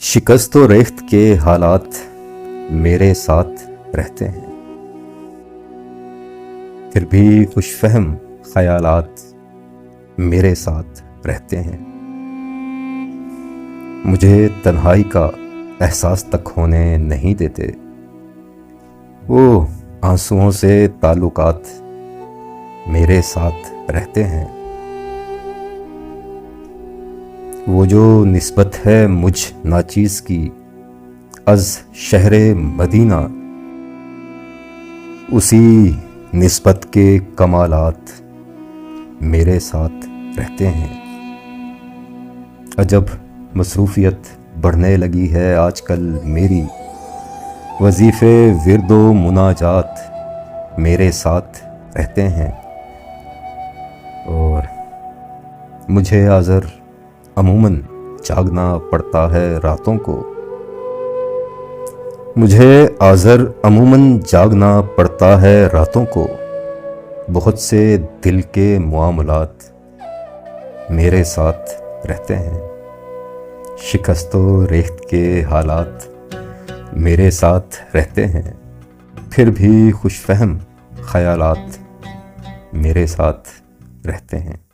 शिकस्त व रेख्त के हालात मेरे साथ रहते हैं, फिर भी खुशफहम ख्यालात मेरे साथ रहते हैं। मुझे तन्हाई का एहसास तक होने नहीं देते। वो आंसुओं से ताल्लुकात मेरे साथ रहते हैं। वो जो निस्बत है मुझ नाचीज़ की अज़ शहरे मदीना, उसी निस्बत के कमालात मेरे साथ रहते हैं। अजब मसरूफ़ियत बढ़ने लगी है आजकल मेरी, वजीफ़े विर्दो मुनाजात मेरे साथ रहते हैं। और मुझे आज़र अमूमन जागना पड़ता है रातों को, मुझे आज़र अमूमन जागना पड़ता है रातों को। बहुत से दिल के मामलात मेरे साथ रहते हैं। शिकस्तो रेख्त के हालात मेरे साथ रहते हैं, फिर भी खुशफहम ख्यालात मेरे साथ रहते हैं।